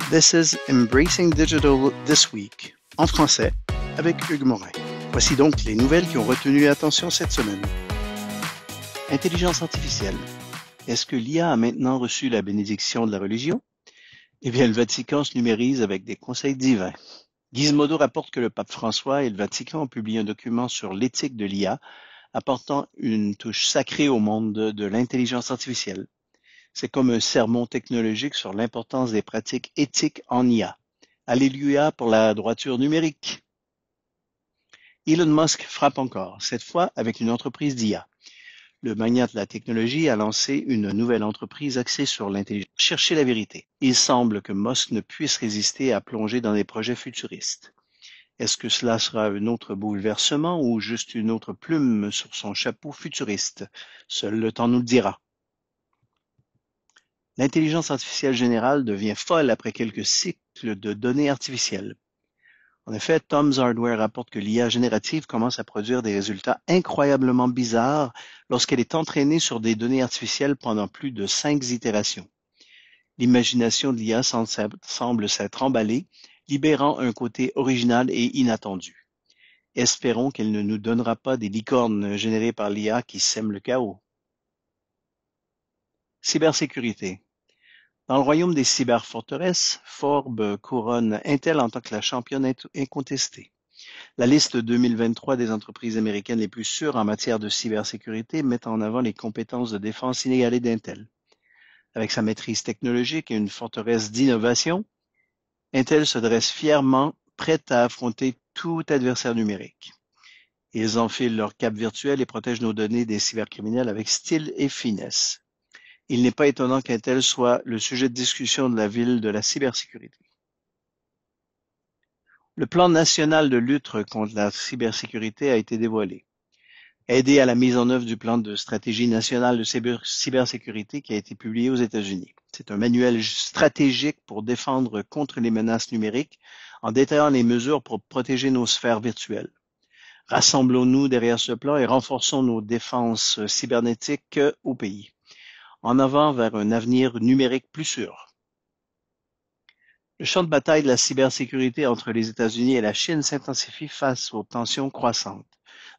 This is Embracing Digital This Week, en français, avec Hugues Morin. Voici donc les nouvelles qui ont retenu l'attention cette semaine. Intelligence artificielle. Est-ce que l'IA a maintenant reçu la bénédiction de la religion? Eh bien, le Vatican se numérise avec des conseils divins. Gizmodo rapporte que le pape François et le Vatican ont publié un document sur l'éthique de l'IA, apportant une touche sacrée au monde de l'intelligence artificielle. C'est comme un sermon technologique sur l'importance des pratiques éthiques en IA. Alléluia pour la droiture numérique. Elon Musk frappe encore, cette fois avec une entreprise d'IA. Le magnat de la technologie a lancé une nouvelle entreprise axée sur l'intelligence. Chercher la vérité. Il semble que Musk ne puisse résister à plonger dans des projets futuristes. Est-ce que cela sera un autre bouleversement ou juste une autre plume sur son chapeau futuriste? Seul le temps nous le dira. L'intelligence artificielle générale devient folle après quelques cycles de données artificielles. En effet, Tom's Hardware rapporte que l'IA générative commence à produire des résultats incroyablement bizarres lorsqu'elle est entraînée sur des données artificielles pendant plus de 5 itérations. L'imagination de l'IA semble s'être emballée, libérant un côté original et inattendu. Espérons qu'elle ne nous donnera pas des licornes générées par l'IA qui sèment le chaos. Cybersécurité. Dans le royaume des cyberforteresses, Forbes couronne Intel en tant que la championne incontestée. La liste 2023 des entreprises américaines les plus sûres en matière de cybersécurité met en avant les compétences de défense inégalées d'Intel. Avec sa maîtrise technologique et une forteresse d'innovation, Intel se dresse fièrement, prête à affronter tout adversaire numérique. Ils enfilent leur cape virtuelle et protègent nos données des cybercriminels avec style et finesse. Il n'est pas étonnant qu'Intel soit le sujet de discussion de la ville de la cybersécurité. Le plan national de lutte contre la cybersécurité a été dévoilé. Aider à la mise en œuvre du plan de stratégie nationale de cybersécurité qui a été publié aux États-Unis. C'est un manuel stratégique pour défendre contre les menaces numériques en détaillant les mesures pour protéger nos sphères virtuelles. Rassemblons-nous derrière ce plan et renforçons nos défenses cybernétiques au pays. En avant vers un avenir numérique plus sûr. Le champ de bataille de la cybersécurité entre les États-Unis et la Chine s'intensifie face aux tensions croissantes.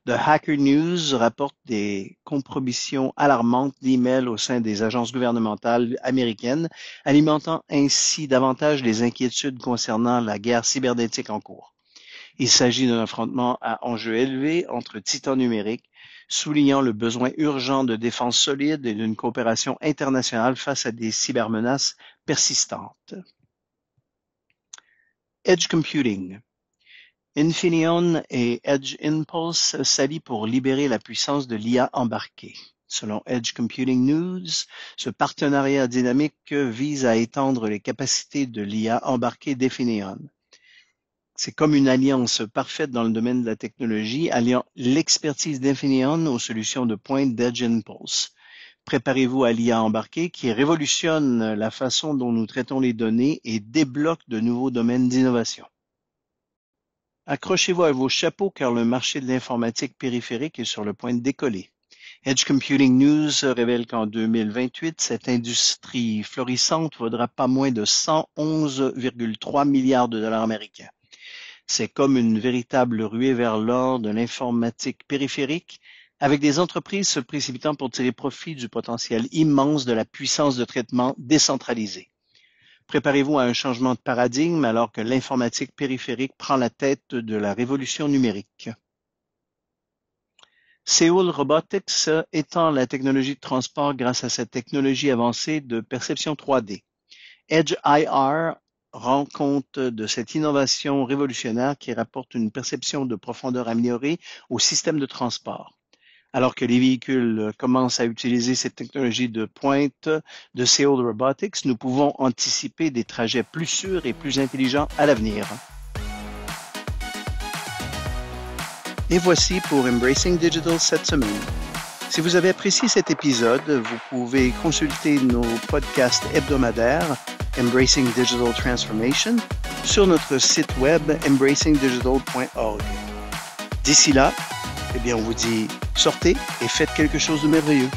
The Hacker News rapporte des compromissions alarmantes d'emails au sein des agences gouvernementales américaines, alimentant ainsi davantage les inquiétudes concernant la guerre cybernétique en cours. Il s'agit d'un affrontement à enjeux élevés entre titans numériques, soulignant le besoin urgent de défense solide et d'une coopération internationale face à des cybermenaces persistantes. Edge Computing. Infineon et Edge Impulse s'allient pour libérer la puissance de l'IA embarquée. Selon Edge Computing News, ce partenariat dynamique vise à étendre les capacités de l'IA embarquée d'Infineon. C'est comme une alliance parfaite dans le domaine de la technologie, alliant l'expertise d'Infineon aux solutions de pointe d'Edge Impulse. Préparez-vous à l'IA embarquée qui révolutionne la façon dont nous traitons les données et débloque de nouveaux domaines d'innovation. Accrochez-vous à vos chapeaux car le marché de l'informatique périphérique est sur le point de décoller. Edge Computing News révèle qu'en 2028, cette industrie florissante vaudra pas moins de 111,3 milliards de dollars américains. C'est comme une véritable ruée vers l'or de l'informatique périphérique, avec des entreprises se précipitant pour tirer profit du potentiel immense de la puissance de traitement décentralisée. Préparez-vous à un changement de paradigme alors que l'informatique périphérique prend la tête de la révolution numérique. Seoul Robotics étend la technologie de transport grâce à cette technologie avancée de perception 3D. Edge IR rend compte de cette innovation révolutionnaire qui rapporte une perception de profondeur améliorée au système de transport. Alors que les véhicules commencent à utiliser cette technologie de pointe de Seoul Robotics, nous pouvons anticiper des trajets plus sûrs et plus intelligents à l'avenir. Et voici pour Embracing Digital cette semaine. Si vous avez apprécié cet épisode, vous pouvez consulter nos podcasts hebdomadaires Embracing Digital Transformation sur notre site web embracingdigital.org. D'ici là, on vous dit sortez et faites quelque chose de merveilleux.